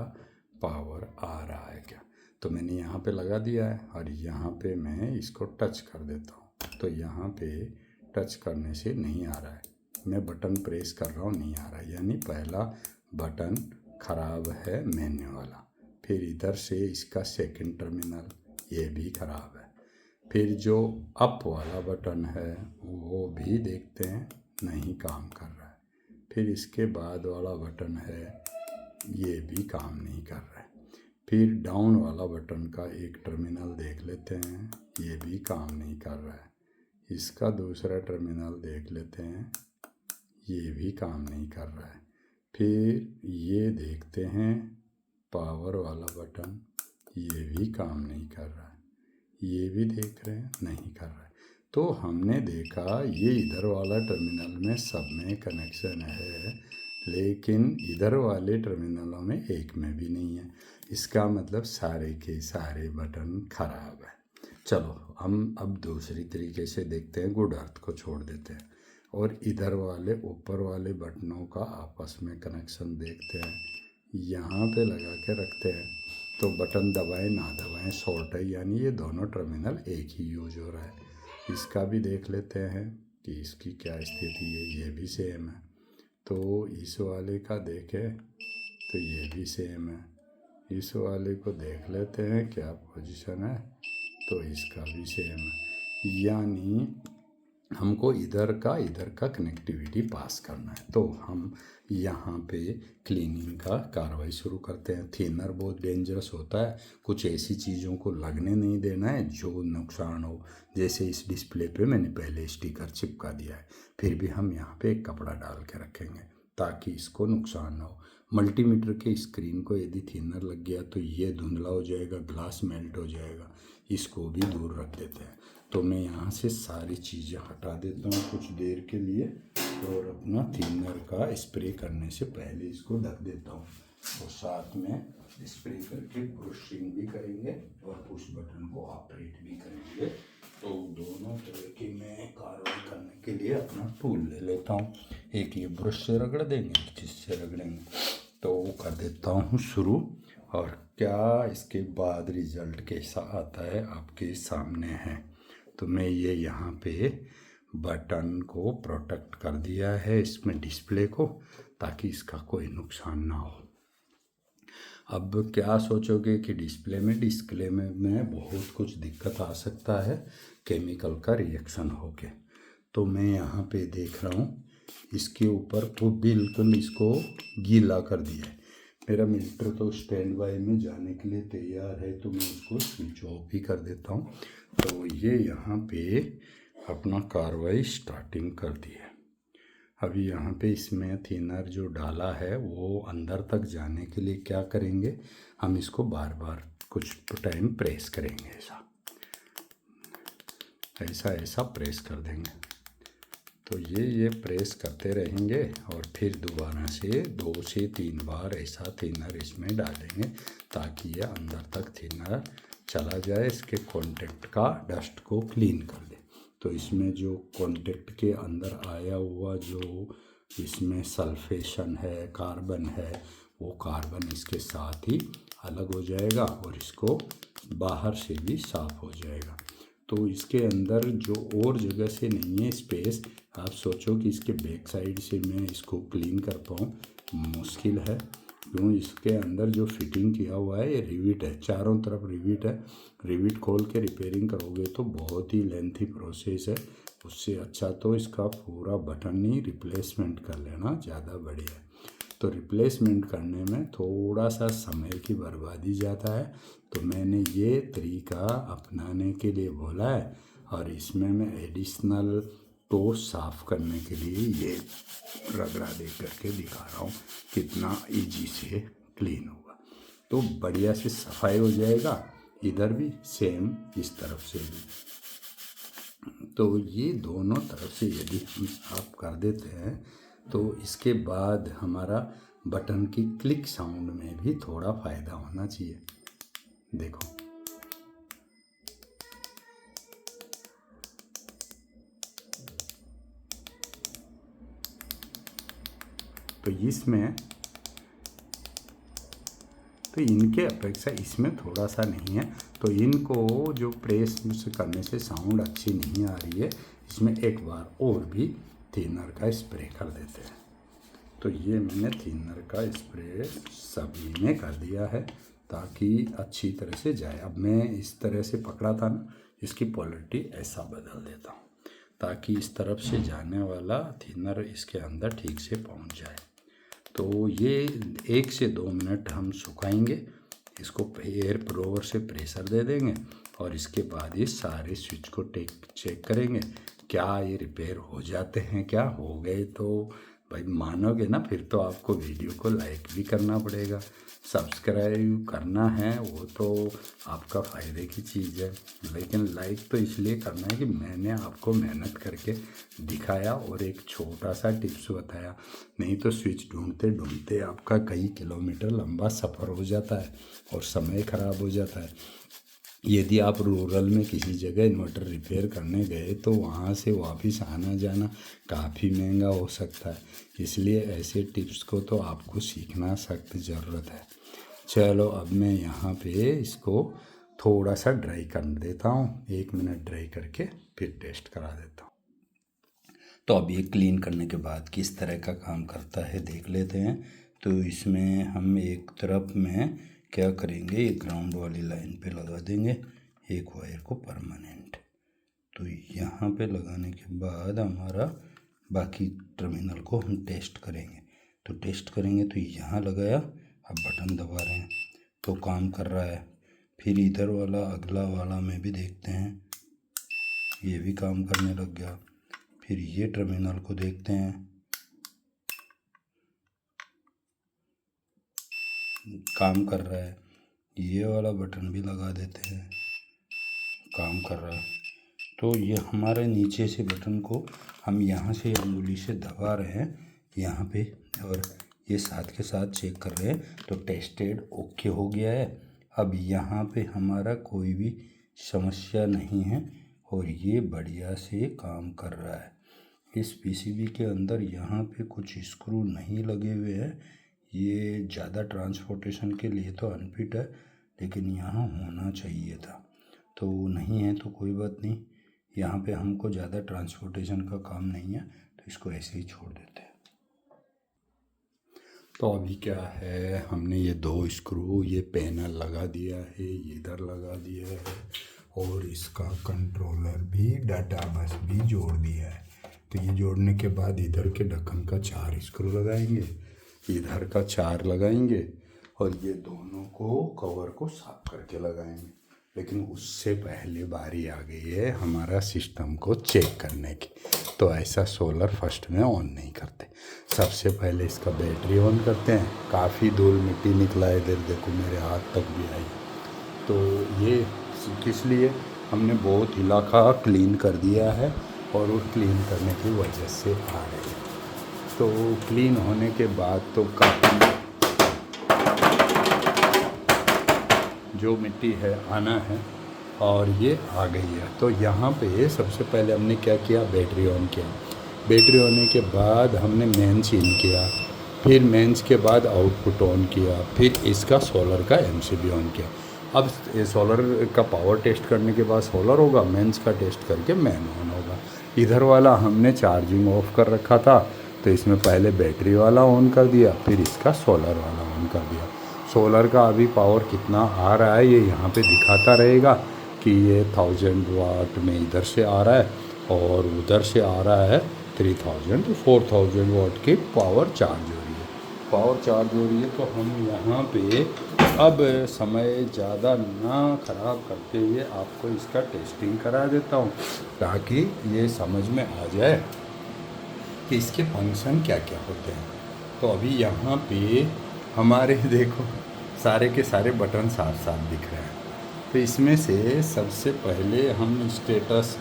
पावर आ रहा है क्या। तो मैंने यहाँ पे लगा दिया है और यहाँ पे मैं इसको टच कर देता हूँ। तो यहाँ पे टच करने से नहीं आ रहा है, मैं बटन प्रेस कर रहा हूँ नहीं आ रहा है, यानी पहला बटन ख़राब है मेन्यू वाला। फिर इधर से इसका सेकंड टर्मिनल ये भी ख़राब है। फिर जो अप वाला बटन है वो भी देखते हैं नहीं काम कर रहा है। फिर इसके बाद वाला बटन है ये भी काम नहीं कर रहा है। फिर डाउन वाला बटन का एक टर्मिनल देख लेते हैं, ये भी काम नहीं कर रहा है। इसका दूसरा टर्मिनल देख लेते हैं, ये भी काम नहीं कर रहा है। फिर ये देखते हैं पावर वाला बटन, ये भी काम नहीं कर रहा है। ये भी देख रहे हैं नहीं कर रहा है। तो हमने देखा ये इधर वाला टर्मिनल में सब में कनेक्शन है, लेकिन इधर वाले टर्मिनलों में एक में भी नहीं है। इसका मतलब सारे के सारे बटन खराब है। चलो हम अब दूसरी तरीके से देखते हैं, गुड अर्थ को छोड़ देते हैं और इधर वाले ऊपर वाले बटनों का आपस में कनेक्शन देखते हैं। यहाँ पे लगा के रखते हैं, तो बटन दबाएं ना दबाएं शॉर्ट है, यानी ये दोनों टर्मिनल एक ही यूज हो रहा है। इसका भी देख लेते हैं कि इसकी क्या स्थिति है, ये भी सेम है। तो इस वाले का देखें तो ये भी सेम है। इस वाले को देख लेते हैं क्या पोजीशन है, तो इसका भी सेम है। यानी हमको इधर का कनेक्टिविटी पास करना है। तो हम यहाँ पे क्लीनिंग का कार्रवाई शुरू करते हैं। थिनर बहुत डेंजरस होता है, कुछ ऐसी चीज़ों को लगने नहीं देना है जो नुकसान हो। जैसे इस डिस्प्ले पे मैंने पहले स्टिकर चिपका दिया है, फिर भी हम यहाँ पे एक कपड़ा डाल के रखेंगे ताकि इसको नुकसान ना हो। मल्टीमीटर के स्क्रीन को यदि थिनर लग गया तो ये धुंधला हो जाएगा, ग्लास मेल्ट हो जाएगा, इसको भी दूर रख देते हैं। तो मैं यहाँ से सारी चीज़ें हटा देता हूँ कुछ देर के लिए और अपना थिनर का स्प्रे करने से पहले इसको ढक देता हूँ और साथ में स्प्रे करके ब्रशिंग भी करेंगे और पुश बटन को ऑपरेट भी करेंगे। तो दोनों तरह की मैं कार्रवाई करने के लिए अपना टूल ले लेता हूँ। एक ये ब्रश से रगड़ देंगे, एक जिससे रगड़ेंगे। तो कर देता हूँ शुरू और क्या इसके बाद रिज़ल्ट कैसा आता है आपके सामने है। तो मैं ये यहाँ पे बटन को प्रोटेक्ट कर दिया है इसमें डिस्प्ले को, ताकि इसका कोई नुकसान ना हो। अब क्या सोचोगे कि डिस्प्ले में बहुत कुछ दिक्कत आ सकता है केमिकल का रिएक्शन होके। तो मैं यहाँ पे देख रहा हूँ इसके ऊपर वो बिल्कुल इसको गीला कर दिया है। मेरा मीटर तो स्टैंड बाय में जाने के लिए तैयार है, तो मैं उसको स्विच ऑफ भी कर देता हूँ। तो ये यहाँ पे अपना कार्रवाई स्टार्टिंग कर दी है। अभी यहाँ पे इसमें थिनर जो डाला है वो अंदर तक जाने के लिए क्या करेंगे, हम इसको बार बार कुछ टाइम प्रेस करेंगे। ऐसा प्रेस कर देंगे। तो ये प्रेस करते रहेंगे और फिर दोबारा से 2 से 3 बार ऐसा थिनर इसमें डालेंगे ताकि ये अंदर तक थिनर चला जाए, इसके कॉन्टेक्ट का डस्ट को क्लीन कर दे। तो इसमें जो कॉन्टेक्ट के अंदर आया हुआ जो इसमें सल्फेशन है, कार्बन है, वो कार्बन इसके साथ ही अलग हो जाएगा और इसको बाहर से भी साफ़ हो जाएगा। तो इसके अंदर जो और जगह से नहीं है स्पेस, आप सोचो कि इसके बैक साइड से मैं इसको क्लीन कर पाऊँ, मुश्किल है। क्यों, इसके अंदर जो फिटिंग किया हुआ है ये रिविट है, चारों तरफ रिविट है। रिविट खोल के रिपेयरिंग करोगे तो बहुत ही लेंथी प्रोसेस है। उससे अच्छा तो इसका पूरा बटन ही रिप्लेसमेंट कर लेना ज़्यादा बढ़िया है। तो रिप्लेसमेंट करने में थोड़ा सा समय की बर्बादी जाता है, तो मैंने ये तरीका अपनाने के लिए बोला है। और इसमें मैं एडिशनल टो साफ़ करने के लिए ये रगड़ा दे करके दिखा रहा हूँ कितना इजी से क्लीन होगा। तो बढ़िया से सफाई हो जाएगा, इधर भी सेम इस तरफ से भी। तो ये दोनों तरफ से यदि हम साफ कर देते हैं तो इसके बाद हमारा बटन की क्लिक साउंड में भी थोड़ा फ़ायदा होना चाहिए। देखो, तो इसमें तो इनके अपेक्षा इसमें थोड़ा सा नहीं है, तो इनको जो प्रेस करने से साउंड अच्छी नहीं आ रही है, इसमें एक बार और भी थिनर का स्प्रे कर देते हैं। तो ये मैंने थिनर का स्प्रे सभी में कर दिया है ताकि अच्छी तरह से जाए। अब मैं इस तरह से पकड़ा था ना, इसकी पोलैरिटी ऐसा बदल देता हूँ ताकि इस तरफ से जाने वाला थिनर इसके अंदर ठीक से पहुँच जाए। तो ये 1 से 2 मिनट हम सुखाएंगे, इसको एयर ब्लोअर से प्रेशर दे देंगे और इसके बाद ये सारे स्विच को चेक करेंगे क्या ये रिपेयर हो जाते हैं। क्या हो गए तो भाई मानोगे ना, फिर तो आपको वीडियो को लाइक भी करना पड़ेगा, सब्सक्राइब करना है, वो तो आपका फ़ायदे की चीज़ है। लेकिन लाइक तो इसलिए करना है कि मैंने आपको मेहनत करके दिखाया और एक छोटा सा टिप्स बताया। नहीं तो स्विच ढूंढते ढूंढते आपका कई किलोमीटर लंबा सफ़र हो जाता है और समय ख़राब हो जाता है। यदि आप रूरल में किसी जगह इन्वर्टर रिपेयर करने गए तो वहाँ से वापस आना जाना काफ़ी महंगा हो सकता है, इसलिए ऐसे टिप्स को तो आपको सीखना सख्त ज़रूरत है। चलो अब मैं यहाँ पे इसको थोड़ा सा ड्राई कर देता हूँ, 1 मिनट ड्राई करके फिर टेस्ट करा देता हूँ। तो अब ये क्लीन करने के बाद किस तरह का काम करता है देख लेते हैं। तो इसमें हम एक तरफ में क्या करेंगे, ये ग्राउंड वाली लाइन पे लगा देंगे एक वायर को परमानेंट। तो यहाँ पे लगाने के बाद हमारा बाकी टर्मिनल को हम टेस्ट करेंगे। तो टेस्ट करेंगे तो यहाँ लगाया, अब बटन दबा रहे हैं तो काम कर रहा है। फिर इधर वाला अगला वाला में भी देखते हैं, ये भी काम करने लग गया। फिर ये टर्मिनल को देखते हैं, काम कर रहा है। ये वाला बटन भी लगा देते हैं, काम कर रहा है। तो ये हमारे नीचे से बटन को हम यहाँ से अंगुली से दबा रहे हैं यहाँ पे, और ये साथ के साथ चेक कर रहे हैं। तो टेस्टेड ओके हो गया है। अब यहाँ पे हमारा कोई भी समस्या नहीं है और ये बढ़िया से काम कर रहा है। इस पीसीबी के अंदर यहाँ पे कुछ स्क्रू नहीं लगे हुए हैं। ये ज़्यादा ट्रांसपोर्टेशन के लिए तो अनफिट है, लेकिन यहाँ होना चाहिए था। तो नहीं है तो कोई बात नहीं, यहाँ पे हमको ज़्यादा ट्रांसपोर्टेशन का काम नहीं है, तो इसको ऐसे ही छोड़ देते हैं। तो अभी क्या है, हमने ये 2 स्क्रू ये पैनल लगा दिया है, ये इधर लगा दिया है, और इसका कंट्रोलर भी, डाटा बस भी जोड़ दिया है। तो ये जोड़ने के बाद इधर के ढक्कन का 4 स्क्रू लगाएंगे, इधर का 4 लगाएंगे, और ये दोनों को कवर को साफ करके लगाएंगे। लेकिन उससे पहले बारी आ गई है हमारा सिस्टम को चेक करने की। तो ऐसा सोलर फर्स्ट में ऑन नहीं करते। सबसे पहले इसका बैटरी ऑन करते हैं। काफ़ी धूल मिट्टी निकला है इधर, देखो मेरे हाथ तक भी आई। तो ये किस लिए, हमने बहुत इलाका क्लीन कर दिया है और वो क्लीन करने की वजह से आ रहे हैं। तो क्लीन होने के बाद तो काफ़ी जो मिट्टी है आना है, और ये आ गई है। तो यहाँ पे सबसे पहले हमने क्या किया, बैटरी ऑन किया। बैटरी होने के बाद हमने मेंस इन किया, फिर मेंस के बाद आउटपुट ऑन किया, फिर इसका सोलर का एमसीबी ऑन किया। अब सोलर का पावर टेस्ट करने के बाद सोलर होगा, मेंस का टेस्ट करके मेन ऑन होगा। इधर वाला हमने चार्जिंग ऑफ कर रखा था, तो इसमें पहले बैटरी वाला ऑन कर दिया, फिर इसका सोलर वाला ऑन कर दिया। सोलर का अभी पावर कितना आ रहा है ये यहाँ पे दिखाता रहेगा कि ये 1000 वाट में इधर से आ रहा है और उधर से आ रहा है 3000 to 4000 वाट की पावर चार्ज हो रही है। पावर चार्ज हो रही है, तो हम यहाँ पे अब समय ज़्यादा ना ख़राब करते हुए आपको इसका टेस्टिंग करा देता हूँ, ताकि ये समझ में आ जाए कि इसके फंक्शन क्या क्या होते हैं। तो अभी यहाँ पे हमारे देखो सारे के सारे बटन साफ साफ दिख रहे हैं। तो इसमें से सबसे पहले हम स्टेटस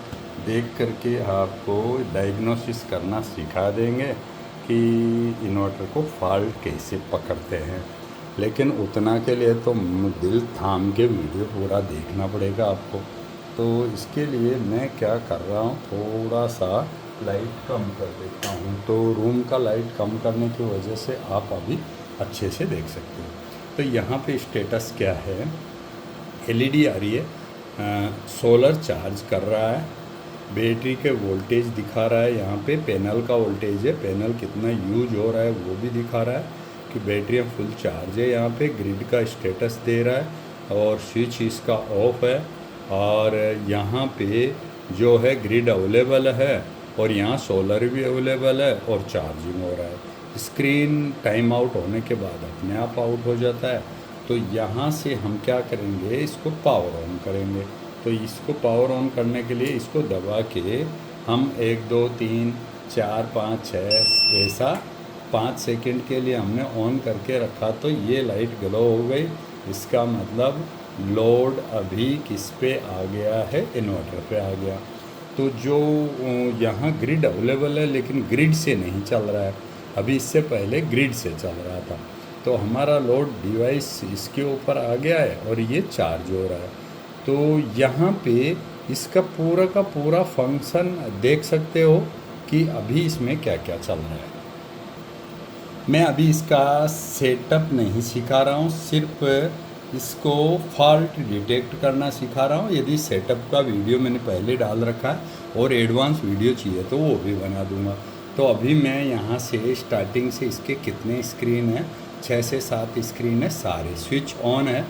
देख करके आपको डायग्नोसिस करना सिखा देंगे कि इन्वर्टर को फॉल्ट कैसे पकड़ते हैं। लेकिन उतना के लिए तो दिल थाम के वीडियो पूरा देखना पड़ेगा आपको। तो इसके लिए मैं क्या कर रहा हूँ, थोड़ा सा लाइट कम कर देता हूँ। तो रूम का लाइट कम करने की वजह से आप अभी अच्छे से देख सकते हो। तो यहाँ पे स्टेटस क्या है, एलईडी आ रही है, सोलर चार्ज कर रहा है, बैटरी के वोल्टेज दिखा रहा है। यहाँ पे पैनल का वोल्टेज है, पैनल कितना यूज हो रहा है वो भी दिखा रहा है कि बैटरी फुल चार्ज है। यहाँ पे ग्रिड का स्टेटस दे रहा है और स्विच इसका ऑफ है। और यहाँ पे जो है ग्रिड अवेलेबल है और यहाँ सोलर भी अवेलेबल है और चार्जिंग हो रहा है। स्क्रीन टाइम आउट होने के बाद अपने आप आउट हो जाता है। तो यहाँ से हम क्या करेंगे, इसको पावर ऑन करेंगे। तो इसको पावर ऑन करने के लिए इसको दबा के हम 1 2 3 4 5 6 ऐसा 5 सेकंड के लिए हमने ऑन करके रखा। तो ये लाइट ग्लो हो गई, इसका मतलब लोड अभी किस पे आ गया है, इन्वर्टर पे आ गया। तो जो यहाँ ग्रिड अवेलेबल है लेकिन ग्रिड से नहीं चल रहा है, अभी इससे पहले ग्रिड से चल रहा था। तो हमारा लोड डिवाइस इसके ऊपर आ गया है और ये चार्ज हो रहा है। तो यहाँ पे इसका पूरा का पूरा फंक्शन देख सकते हो कि अभी इसमें क्या क्या चल रहा है। मैं अभी इसका सेटअप नहीं सिखा रहा हूँ, सिर्फ इसको फॉल्ट डिटेक्ट करना सिखा रहा हूँ। यदि सेटअप का वीडियो मैंने पहले डाल रखा है और एडवांस वीडियो चाहिए तो वो भी बना दूँगा। तो अभी मैं यहाँ से स्टार्टिंग से इसके कितने स्क्रीन है, 6 से 7 स्क्रीन है, सारे स्विच ऑन है।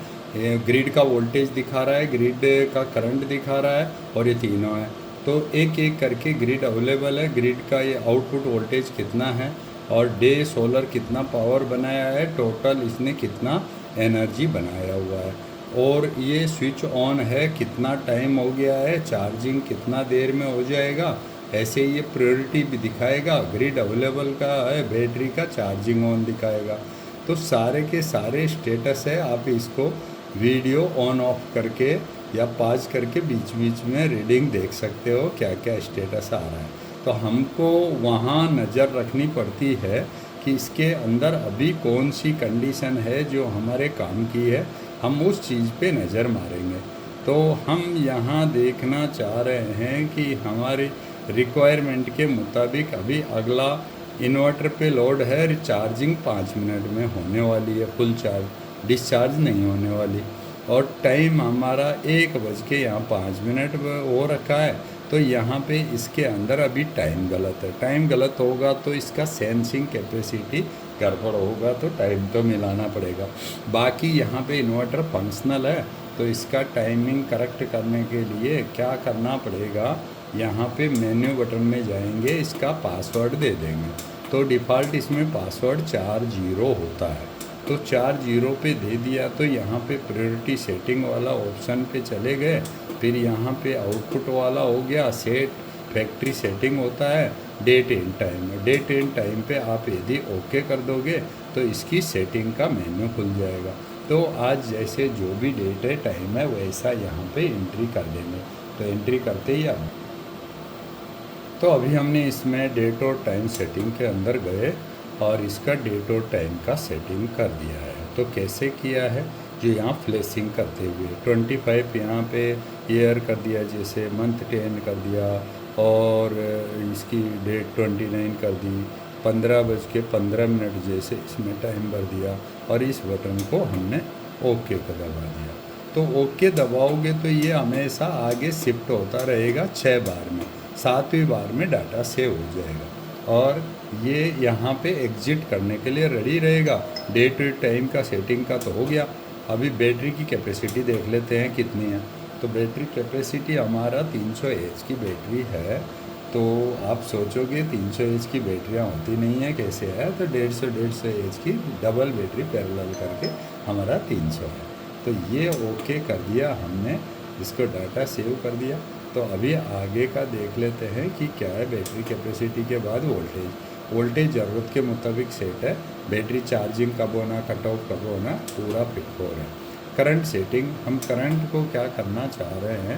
ग्रिड का वोल्टेज दिखा रहा है, ग्रिड का करंट दिखा रहा है और ये तीनों है। तो एक एक करके ग्रिड अवेलेबल है, ग्रिड का ये आउटपुट वोल्टेज कितना है और डे सोलर कितना पावर बनाया है, टोटल इसने कितना एनर्जी बनाया हुआ है। और ये स्विच ऑन है, कितना टाइम हो गया है, चार्जिंग कितना देर में हो जाएगा, ऐसे ये प्रायोरिटी भी दिखाएगा। ग्रिड अवेलेबल का है, बैटरी का चार्जिंग ऑन दिखाएगा। तो सारे के सारे स्टेटस है, आप इसको वीडियो ऑन ऑफ करके या पॉज करके बीच बीच में रीडिंग देख सकते हो क्या क्या स्टेटस आ रहा है। तो हमको वहाँ नज़र रखनी पड़ती है कि इसके अंदर अभी कौन सी कंडीशन है जो हमारे काम की है, हम उस चीज़ पे नज़र मारेंगे। तो हम यहाँ देखना चाह रहे हैं कि हमारी रिक्वायरमेंट के मुताबिक अभी अगला इन्वर्टर पे लोड है, चार्जिंग 5 मिनट में होने वाली है, फुल चार्ज डिस्चार्ज नहीं होने वाली। और टाइम हमारा 1:05 हो रखा है। तो यहाँ पे इसके अंदर अभी टाइम गलत है, टाइम गलत होगा तो इसका सेंसिंग कैपेसिटी गड़बड़ होगा, तो टाइम तो मिलाना पड़ेगा। बाकी यहाँ पे इन्वर्टर फंक्शनल है, तो इसका टाइमिंग करेक्ट करने के लिए क्या करना पड़ेगा, यहाँ पे मेन्यू बटन में जाएंगे, इसका पासवर्ड दे देंगे। तो डिफ़ॉल्ट इसमें पासवर्ड 4 0 होता है, तो 4 0 पे दे दिया। तो यहाँ पे प्रायोरिटी सेटिंग वाला ऑप्शन पे चले गए, फिर यहाँ पे आउटपुट वाला हो गया, सेट फैक्ट्री सेटिंग होता है, date and time. Date and time पे आप यदि ओके कर दोगे तो इसकी सेटिंग का मेन्यू खुल जाएगा। तो आज जैसे जो भी डेट है टाइम है वैसा यहाँ पे एंट्री कर देंगे। तो एंट्री करते ही आप, तो अभी हमने इसमें डेट और टाइम सेटिंग के अंदर गए और इसका डेट और टाइम का सेटिंग कर दिया है। तो कैसे किया है, जो यहाँ फ्लैशिंग करते हुए 25 यहाँ पे ईयर कर दिया, जैसे मंथ 10 कर दिया, और इसकी डेट 29 कर दी, 15:15 जैसे इसमें टाइम भर दिया, और इस बटन को हमने ओके का दबा दिया। तो ओके दबाओगे तो ये हमेशा आगे शिफ्ट होता रहेगा 6 बार में, 7वीं बार में डाटा सेव हो जाएगा और ये यहाँ पे एग्जिट करने के लिए रेडी रहेगा। डेट और टाइम का सेटिंग का तो हो गया। अभी बैटरी की कैपेसिटी देख लेते हैं कितनी है। तो बैटरी कैपेसिटी हमारा 300 एच की बैटरी है। तो आप सोचोगे 300 एच की बैटरियाँ होती नहीं है, कैसे है, तो 150 एच की डबल बैटरी पैरेलल करके हमारा 300 है। तो ये ओके कर दिया हमने, इसको डाटा सेव कर दिया। तो अभी आगे का देख लेते हैं कि क्या है। बैटरी कैपेसिटी के बाद वोल्टेज ज़रूरत के मुताबिक सेट है। बैटरी चार्जिंग कब होना, कट ऑफ कब होना, पूरा पिक हो रहा है। करंट सेटिंग, हम करंट को क्या करना चाह रहे हैं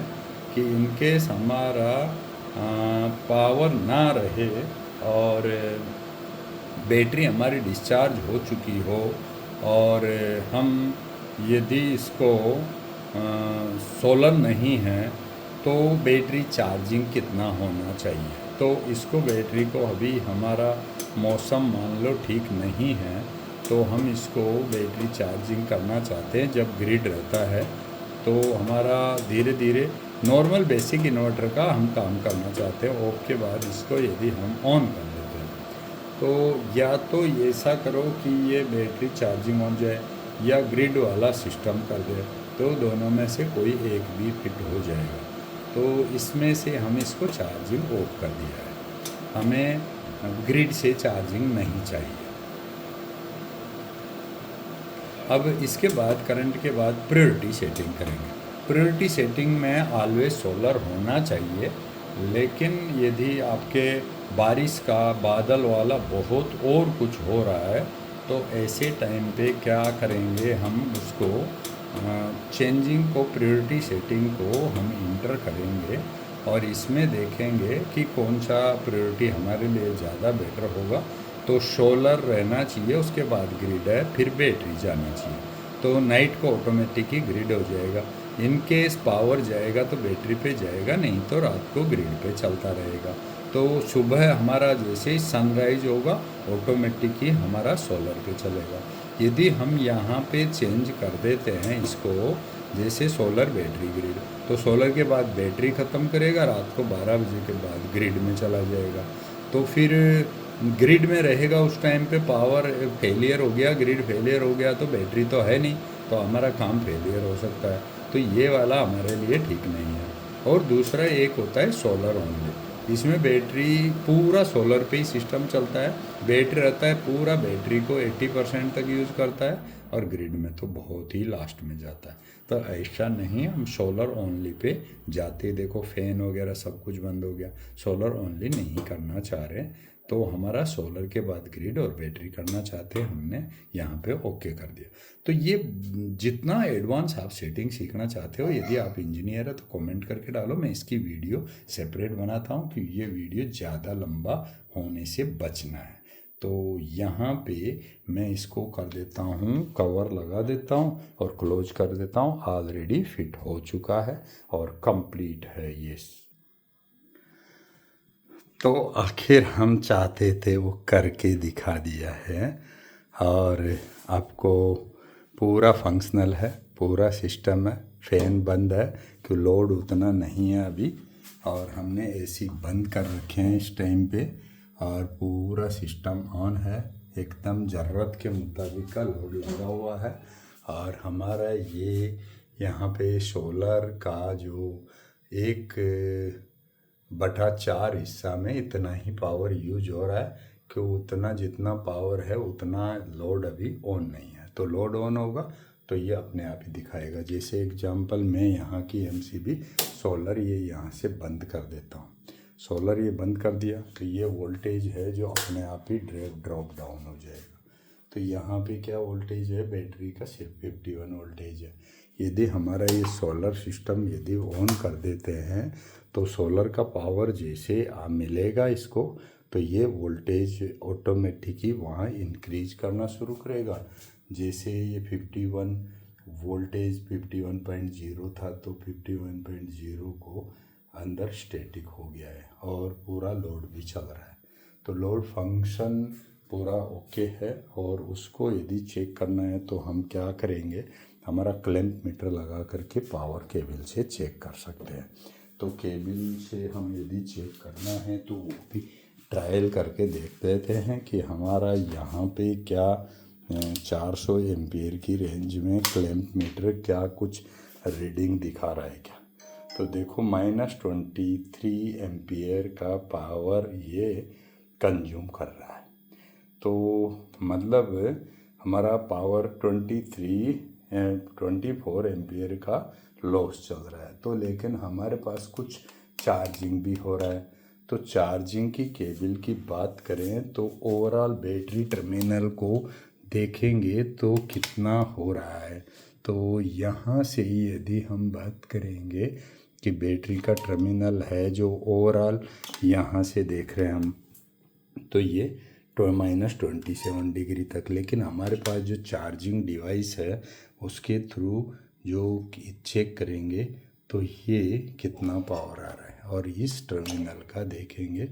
कि इनकेस हमारा पावर ना रहे और बैटरी हमारी डिस्चार्ज हो चुकी हो और हम यदि इसको सोलर नहीं है तो बैटरी चार्जिंग कितना होना चाहिए। तो इसको बैटरी को अभी हमारा मौसम मान लो ठीक नहीं है तो हम इसको बैटरी चार्जिंग करना चाहते हैं जब ग्रिड रहता है। तो हमारा धीरे धीरे नॉर्मल बेसिक इन्वर्टर का हम काम करना चाहते हैं। ऑफ के बाद इसको यदि हम ऑन कर देते हैं तो या तो ऐसा करो कि ये बैटरी चार्जिंग हो जाए या ग्रिड वाला सिस्टम कर दे, तो दोनों में से कोई एक भी फिट हो जाएगा। तो इसमें से हम इसको चार्जिंग ऑफ कर दिया है, हमें ग्रिड से चार्जिंग नहीं चाहिए। अब इसके बाद करंट के बाद प्रायोरिटी सेटिंग करेंगे। प्रायोरिटी सेटिंग में ऑलवेज सोलर होना चाहिए, लेकिन यदि आपके बारिश का बादल वाला बहुत और कुछ हो रहा है तो ऐसे टाइम पे क्या करेंगे, हम उसको चेंजिंग को, प्रायोरिटी सेटिंग को हम इंटर करेंगे और इसमें देखेंगे कि कौन सा प्रायोरिटी हमारे लिए ज़्यादा बेटर होगा। तो सोलर रहना चाहिए, उसके बाद ग्रिड है, फिर बैटरी जाना चाहिए। तो नाइट को ऑटोमेटिक ही ग्रिड हो जाएगा। इनकेस पावर जाएगा तो बैटरी पे जाएगा, नहीं तो रात को ग्रिड पे चलता रहेगा। तो सुबह हमारा जैसे ही सनराइज होगा ऑटोमेटिक ही हमारा सोलर पे चलेगा। यदि हम यहाँ पे चेंज कर देते हैं इसको, जैसे सोलर बैटरी ग्रिड, तो सोलर के बाद बैटरी ख़त्म करेगा, रात को 12 बजे के बाद ग्रिड में चला जाएगा। तो फिर ग्रिड में रहेगा, उस टाइम पे पावर फेलियर हो गया, ग्रिड फेलियर हो गया तो बैटरी तो है नहीं, तो हमारा काम फेलियर हो सकता है। तो ये वाला हमारे लिए ठीक नहीं है। और दूसरा एक होता है सोलर ओनली, इसमें बैटरी पूरा सोलर पे ही सिस्टम चलता है। बैटरी रहता है पूरा, बैटरी को 80% तक यूज़ करता है और ग्रिड में तो बहुत ही लास्ट में जाता है। तो ऐसा नहीं, हम सोलर ओनली पे जाते, देखो फैन वगैरह सब कुछ बंद हो गया, सोलर ओनली नहीं करना चाह रहे, तो हमारा सोलर के बाद ग्रिड और बैटरी करना चाहते हैं, हमने यहाँ पे ओके कर दिया। तो ये जितना एडवांस आप सेटिंग सीखना चाहते हो, यदि आप इंजीनियर है तो कमेंट करके डालो, मैं इसकी वीडियो सेपरेट बनाता हूँ कि ये वीडियो ज़्यादा लंबा होने से बचना है। तो यहाँ पे मैं इसको कर देता हूँ, कवर लगा देता हूँ और क्लोज कर देता हूँ। ऑलरेडी फिट हो चुका है और कंप्लीट है ये। तो आखिर हम चाहते थे वो करके दिखा दिया है, और आपको पूरा फंक्शनल है, पूरा सिस्टम है। फैन बंद है कि लोड उतना नहीं है अभी, और हमने एसी बंद कर रखे हैं इस टाइम पे, और पूरा सिस्टम ऑन है, एकदम ज़रूरत के मुताबिक का लोड लगा हुआ है। और हमारा ये यहाँ पे सोलर का जो 1/4 हिस्सा में इतना ही पावर यूज हो रहा है, कि उतना जितना पावर है उतना लोड अभी ऑन नहीं है। तो लोड ऑन होगा तो ये अपने आप ही दिखाएगा। जैसे एग्जांपल, मैं यहाँ की एमसीबी सोलर ये यहाँ से बंद कर देता हूँ, सोलर ये बंद कर दिया तो ये वोल्टेज है जो अपने आप ही ड्रॉप डाउन हो जाएगा। तो यहाँ पे क्या वोल्टेज है, बैटरी का सिर्फ 51 वोल्टेज है। यदि हमारा ये सोलर सिस्टम यदि ऑन कर देते हैं तो सोलर का पावर जैसे मिलेगा इसको, तो ये वोल्टेज ऑटोमेटिक ही वहाँ इंक्रीज करना शुरू करेगा। जैसे ये 51 वोल्टेज 51.0 था, तो 51.0 को अंदर स्टैटिक हो गया है और पूरा लोड भी चल रहा है। तो लोड फंक्शन पूरा ओके है। और उसको यदि चेक करना है तो हम क्या करेंगे, हमारा क्लैंप मीटर लगा करके पावर केबल से चेक कर सकते हैं। तो केबल से हम यदि चेक करना है तो वो भी ट्रायल करके देख लेते हैं कि हमारा यहाँ पे क्या 400 एम्पियर की रेंज में क्लैंप मीटर क्या कुछ रीडिंग दिखा रहा है क्या। तो देखो -23 एम्पियर का पावर ये कंज्यूम कर रहा है। तो मतलब हमारा पावर 24 एम्पियर का लॉस चल रहा है। तो लेकिन हमारे पास कुछ चार्जिंग भी हो रहा है। तो चार्जिंग की केबल की बात करें तो ओवरऑल बैटरी टर्मिनल को देखेंगे तो कितना हो रहा है। तो यहाँ से यदि हम बात करेंगे कि बैटरी का टर्मिनल है जो ओवरऑल यहाँ से देख रहे हैं हम, तो ये -27 डिग्री तक। लेकिन हमारे पास जो चार्जिंग डिवाइस है उसके थ्रू जो चेक करेंगे तो ये कितना पावर आ रहा है, और इस टर्मिनल का देखेंगे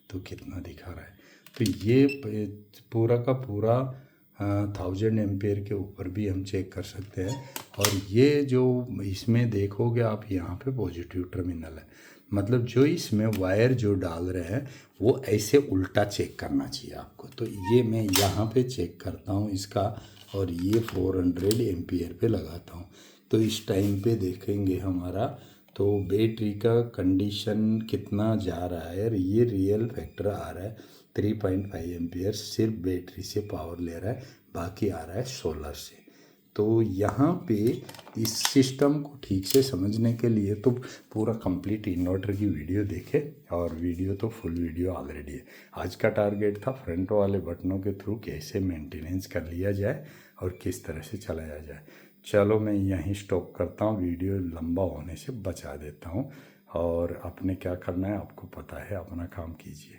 तो कितना दिखा रहा है। तो ये पूरा का पूरा 1000 एम्पियर के ऊपर भी हम चेक कर सकते हैं। और ये जो इसमें देखोगे आप, यहाँ पे पॉजिटिव टर्मिनल है, मतलब जो इसमें वायर जो डाल रहे हैं वो ऐसे उल्टा चेक करना चाहिए आपको। तो ये मैं यहाँ पे चेक करता हूँ इसका, और ये 400 एम्पियर पे लगाता हूँ। तो इस टाइम पे देखेंगे हमारा तो बैटरी का कंडीशन कितना जा रहा है। ये रियल फैक्टर आ रहा है 3.5 एम्पियर, सिर्फ बैटरी से पावर ले रहा है, बाकी आ रहा है सोलर से। तो यहाँ पे इस सिस्टम को ठीक से समझने के लिए तो पूरा कंप्लीट इन्वर्टर की वीडियो देखे, और वीडियो तो फुल वीडियो ऑलरेडी है। आज का टारगेट था फ्रंट वाले बटनों के थ्रू कैसे मेंटेनेंस कर लिया जाए और किस तरह से चलाया जाए। चलो मैं यहीं स्टॉप करता हूँ, वीडियो लंबा होने से बचा देता हूँ। और आपने क्या करना है आपको पता है, अपना काम कीजिए।